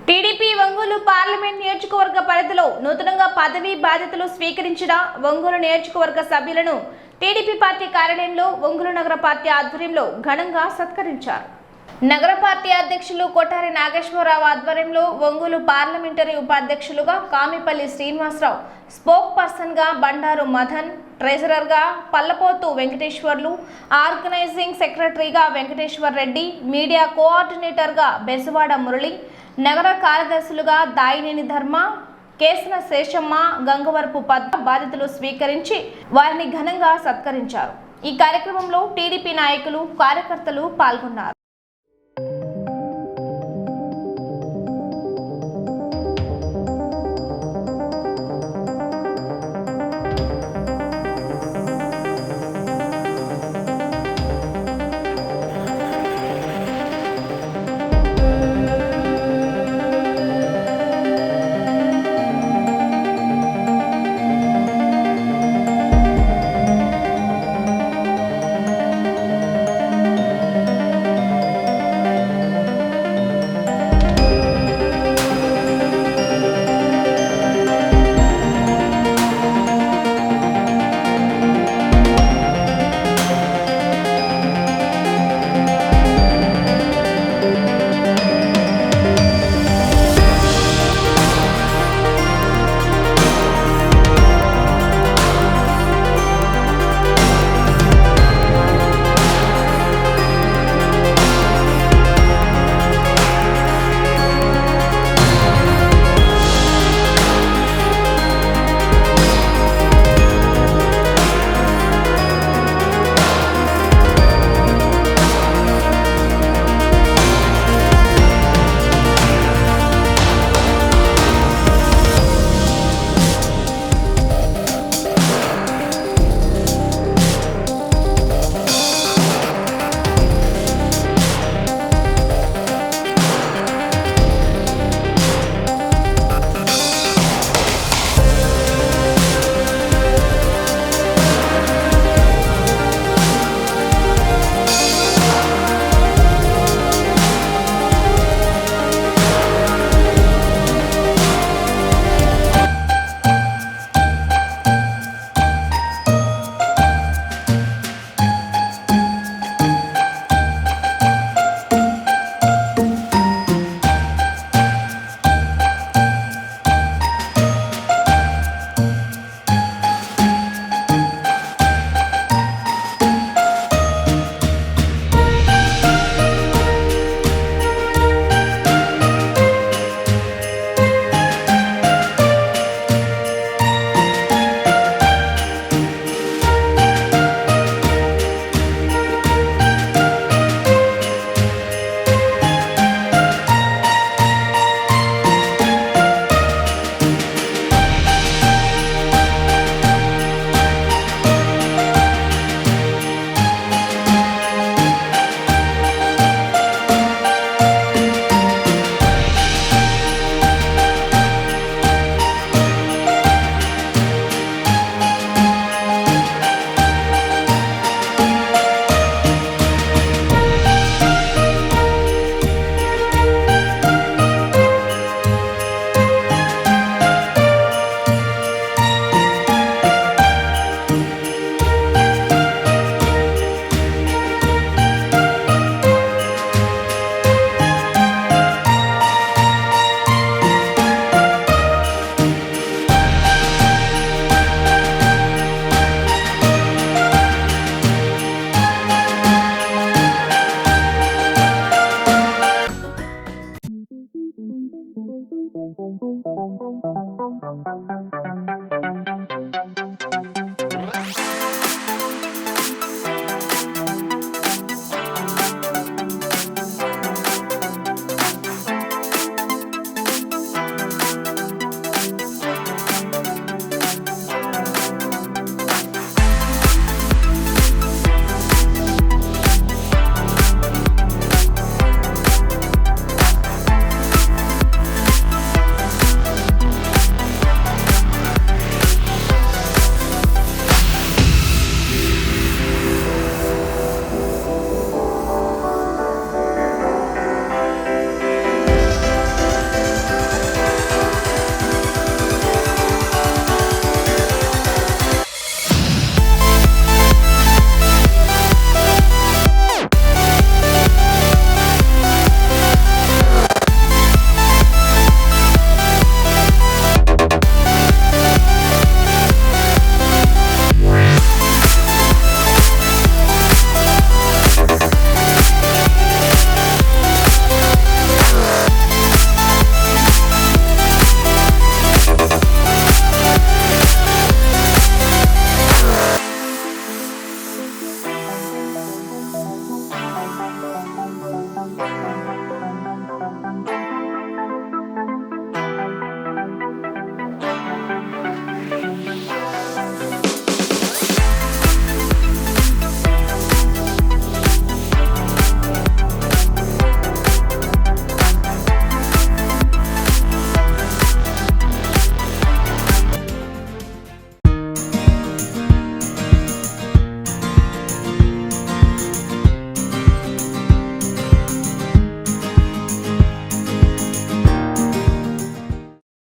TDP Ongole parliament నియోజకవర్గ పరిధిలో నూతనంగా పదవీ బాధ్యతలు స్వీకరించిన ఒంగోలు నియోజకవర్గ సభ్యులను టీడీపీ పార్టీ కార్యాలయంలో ఒంగోలు నగర పార్టీ ఆధ్వర్యంలో ఘనంగా సత్కరించారు. నగర పార్టీ అధ్యక్షులు కొఠారి నాగేశ్వరరావు ఆధ్వర్యంలో ఒంగోలు పార్లమెంటరీ ఉపాధ్యక్షులుగా కామిపల్లి శ్రీనివాసరావు, స్పోక్ పర్సన్గా బండారు మదన్, ట్రెజరర్గా పల్లపోతు వెంకటేశ్వర్లు, ఆర్గనైజింగ్ సెక్రటరీగా వెంకటేశ్వర్ రెడ్డి, మీడియా కోఆర్డినేటర్గా బెజవాడ మురళి, నగర కార్యదర్శులుగా దాయినేని ధర్మ, కేసన శేషమ్మ, గంగవరపు పద్మ బాధ్యతలు స్వీకరించి వారిని ఘనంగా సత్కరించారు. ఈ కార్యక్రమంలో టీడీపీ నాయకులు, కార్యకర్తలు పాల్గొన్నారు.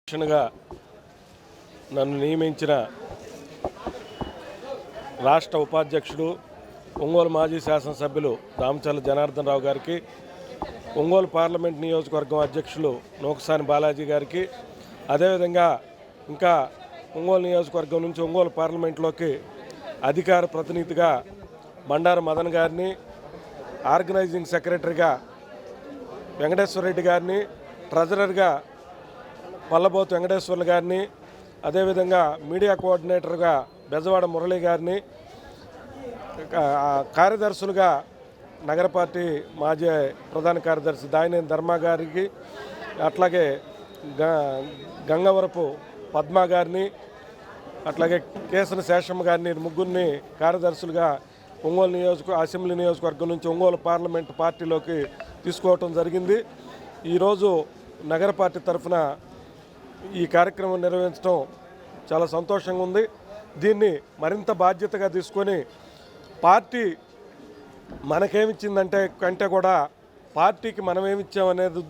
అధ్యక్షునిగా నన్ను నియమించిన రాష్ట్ర ఉపాధ్యక్షుడు ఒంగోలు మాజీ శాసనసభ్యులు దామచర్ల జనార్దన్ రావు గారికి, ఒంగోలు పార్లమెంట్ నియోజకవర్గం అధ్యక్షులు నూకసాని బాలాజీ గారికి, అదేవిధంగా ఇంకా ఒంగోలు నియోజకవర్గం నుంచి ఒంగోలు పార్లమెంట్లోకి అధికార ప్రతినిధిగా బండారు మదన్ గారిని, ఆర్గనైజింగ్ సెక్రటరీగా వెంకటేశ్వర రెడ్డి గారిని, ట్రెజరర్గా పల్లబోతు వెంకటేశ్వర్లు గారిని, అదేవిధంగా మీడియా కోఆర్డినేటర్గా బెజవాడ మురళి గారిని, కార్యదర్శులుగా నగర పార్టీ మాజీ ప్రధాన కార్యదర్శి దాయినేని ధర్మ గారికి, అట్లాగే గంగవరపు పద్మ గారిని, అట్లాగే కేసన శేషమ్మ గారిని, ముగ్గురిని కార్యదర్శులుగా ఒంగోలు అసెంబ్లీ నియోజకవర్గం నుంచి ఒంగోలు పార్లమెంటు పార్టీలోకి తీసుకోవటం జరిగింది. ఈరోజు నగర పార్టీ తరఫున ఈ కార్యక్రమం నిర్వహించడం చాలా సంతోషంగా ఉంది. దీన్ని మరింత బాధ్యతగా తీసుకొని పార్టీ మనకేమిచ్చిందంటే కంటే కూడా పార్టీకి మనం ఏమిచ్చామనేది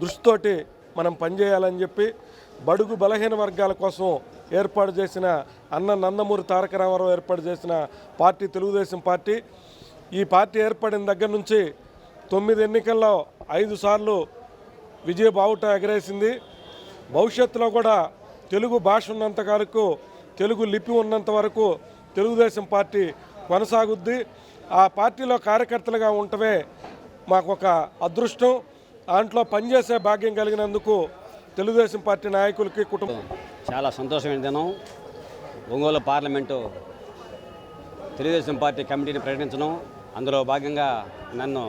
దృష్టితోటి మనం పనిచేయాలని చెప్పి బడుగు బలహీన వర్గాల కోసం ఏర్పాటు చేసిన నందమూరి తారక రామారావు ఏర్పాటు చేసిన పార్టీ తెలుగుదేశం పార్టీ. ఈ పార్టీ ఏర్పడిన దగ్గర నుంచి 9 ఎన్నికల్లో 5 సార్లు విజయ బావుట ఎగరేసింది. భవిష్యత్తులో కూడా తెలుగు భాష ఉన్నంత వరకు, తెలుగు లిపి ఉన్నంత వరకు తెలుగుదేశం పార్టీ కొనసాగుద్ది. ఆ పార్టీలో కార్యకర్తలుగా ఉండటమే మాకు ఒక అదృష్టం. దాంట్లో పనిచేసే భాగ్యం కలిగినందుకు తెలుగుదేశం పార్టీ నాయకులకి, కుటుంబం చాలా సంతోషమైన దినం. ఒంగోలు పార్లమెంటు తెలుగుదేశం పార్టీ కమిటీని ప్రకటించడం, అందులో భాగంగా నన్ను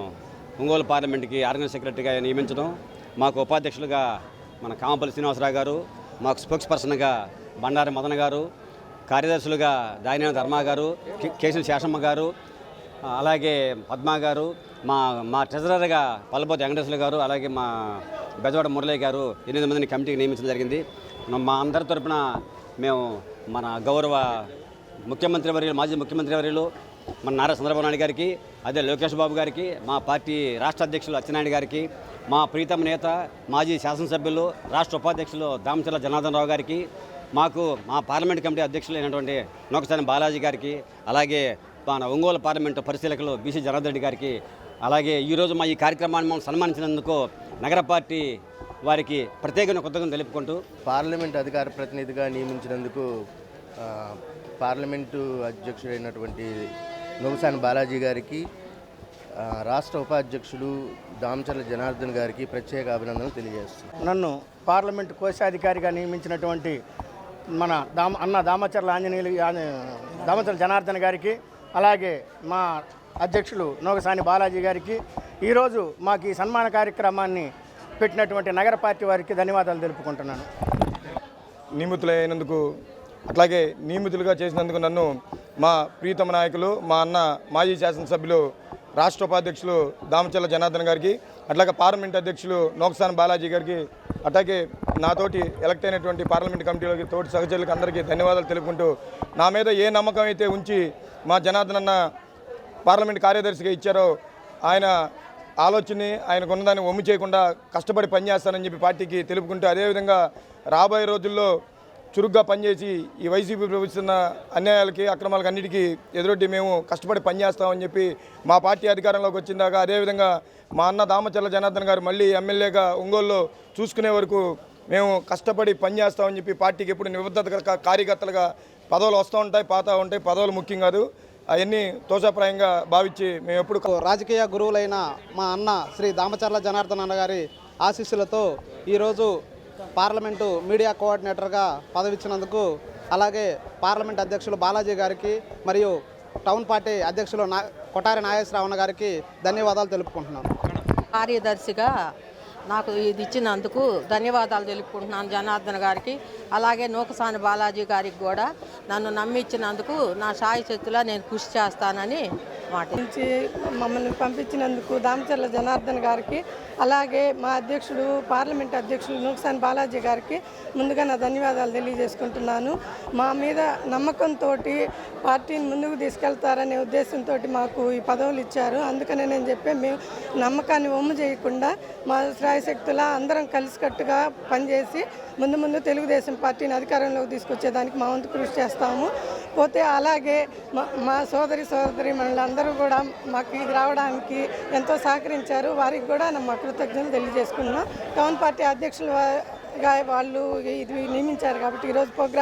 ఒంగోలు పార్లమెంటుకి ఆర్గనైజింగ్ సెక్రటరీగా నియమించడం, మాకు ఉపాధ్యక్షులుగా మన కామపల్లి శ్రీనివాసరావు గారు, మాకు స్పోక్స్ పర్సన్గా బండారి మదన్ గారు, కార్యదర్శులుగా దాయినేని ధర్మ గారు, కేసన శేషమ్మ గారు, అలాగే పద్మ గారు, మా ట్రెజరర్గా పల్లబోతు వెంకటేశ్వర్లు గారు, అలాగే మా బెజవాడ మురళి గారు 8 మందిని కమిటీకి నియమించడం జరిగింది. మా అందరి తరపున మేము మన గౌరవ ముఖ్యమంత్రి వర్యులు, మాజీ ముఖ్యమంత్రి వర్యులు మన నారా చంద్రబాబు నాయుడు గారికి, అదే లోకేష్ బాబు గారికి, మా పార్టీ రాష్ట్ర అధ్యక్షులు అచ్చెన్నాయుడు గారికి, మా ప్రీతమ నేత మాజీ శాసనసభ్యులు రాష్ట్ర ఉపాధ్యక్షులు దామచర్ల జనార్దన్ రావు గారికి, మాకు మా పార్లమెంట్ కమిటీ అధ్యక్షులు అయినటువంటి నూకసాని బాలాజీ గారికి, అలాగే మన ఒంగోలు పార్లమెంటు పరిశీలకులు బీసీ జనార్దన్ రెడ్డి గారికి, అలాగే ఈరోజు మా ఈ కార్యక్రమాన్ని మనం సన్మానించినందుకు నగర పార్టీ వారికి ప్రత్యేకమైన కృతజ్ఞతలు తెలుపుకుంటూ, పార్లమెంట్ అధికార ప్రతినిధిగా నియమించినందుకు పార్లమెంటు అధ్యక్షుడైనటువంటి నూకసాని బాలాజీ గారికి, రాష్ట్ర ఉపాధ్యక్షులు దామచర్ల జనార్దన్ గారికి ప్రత్యేక అభినందనలు తెలియజేస్తున్నాను. నన్ను పార్లమెంటు కోశాధికారిగా నియమించినటువంటి మన దామచర్ల దామచర్ల జనార్దన్ గారికి, అలాగే మా అధ్యక్షులు నూకసాని బాలాజీ గారికి, ఈరోజు మాకు ఈ సన్మాన కార్యక్రమాన్ని పెట్టినటువంటి నగర పార్టీ వారికి ధన్యవాదాలు తెలుపుకుంటున్నాను. నియమితులైనందుకు, అట్లాగే నియమితులుగా చేసినందుకు నన్ను మా ప్రీతమ నాయకులు, మా అన్న మాజీ శాసనసభ్యులు రాష్ట్ర ఉపాధ్యక్షులు దామచర్ల జనార్దన్ గారికి, అట్లాగే పార్లమెంట్ అధ్యక్షులు నూకసాని బాలాజీ గారికి, అట్లాగే నాతోటి ఎలక్ట్ అయినటువంటి పార్లమెంట్ కమిటీలోకి తోటి సహచరులకు అందరికీ ధన్యవాదాలు తెలుపుకుంటూ, నా మీద ఏ నమ్మకం అయితే ఉంచి మా జనార్దన్ అన్న పార్లమెంట్ కార్యదర్శిగా ఇచ్చారో ఆయన ఆలోచనని, ఆయనకు ఉన్నదాన్ని ఒమ్ము చేయకుండా కష్టపడి పనిచేస్తానని చెప్పి పార్టీకి తెలుపుకుంటూ, అదేవిధంగా రాబోయే రోజుల్లో చురుగ్గా పనిచేసి ఈ వైసీపీ ప్రభుత్వ అన్యాయాలకి, అక్రమాలకు అన్నిటికీ ఎదురొడ్డి మేము కష్టపడి పనిచేస్తామని చెప్పి మా పార్టీ అధికారంలోకి వచ్చిందాక, అదేవిధంగా మా అన్న దామచర్ల జనార్దన్ గారు మళ్ళీ ఎమ్మెల్యేగా ఒంగోలులో చూసుకునే వరకు మేము కష్టపడి పనిచేస్తామని చెప్పి పార్టీకి ఎప్పుడు నిబద్ధత కార్యకర్తలుగా పదవులు వస్తూ ఉంటాయి, పోతూ ఉంటాయి. పదవులు ముఖ్యం కాదు, అవన్నీ తోషాప్రాయంగా భావించి మేము ఎప్పుడు రాజకీయ గురువులైన మా అన్న శ్రీ దామచర్ల జనార్దన్ అన్న గారి ఆశీస్సులతో ఈరోజు పార్లమెంటు మీడియా కోఆర్డినేటర్గా పదవిచ్చినందుకు, అలాగే పార్లమెంట్ అధ్యక్షులు బాలాజీ గారికి మరియు టౌన్ పార్టీ అధ్యక్షులు కొటారి నాగేశ్వరరావు గారికి ధన్యవాదాలు తెలుపుకుంటున్నాను. కార్యదర్శిగా నాకు ఇది ఇచ్చినందుకు ధన్యవాదాలు తెలుపుకుంటున్నాను జనార్దన్ గారికి, అలాగే నూకసాని బాలాజీ గారికి కూడా నన్ను నమ్మించినందుకు నా శాయశక్తులా నేను కృషి చేస్తానని మాట మమ్మల్ని పంపించినందుకు దామచర్ల జనార్దన్ గారికి, అలాగే మా అధ్యక్షుడు పార్లమెంట్ అధ్యక్షుడు నూకసాని బాలాజీ గారికి ముందుగా నా ధన్యవాదాలు తెలియజేసుకుంటున్నాను. మా మీద నమ్మకంతో పార్టీని ముందుకు తీసుకెళ్తారనే ఉద్దేశంతో మాకు ఈ పదవులు ఇచ్చారు. అందుకనే నేను చెప్పే మేము నమ్మకాన్ని ఒమ్ము చేయకుండా మా శాయశక్తులా అందరం కలిసికట్టుగా పనిచేసి ముందు తెలుగుదేశం పార్టీని అధికారంలోకి తీసుకొచ్చేదానికి మా వంతు కృషి చేస్తాము. పోతే అలాగే మా సోదరి మనలందరూ కూడా మాకు ఇది రావడానికి ఎంతో సహకరించారు. వారికి కూడా మా కృతజ్ఞతలు తెలియజేసుకున్నాం. టౌన్ పార్టీ అధ్యక్షులుగా వాళ్ళు ఇది నియమించారు కాబట్టి ఈరోజు ప్రోగ్రాం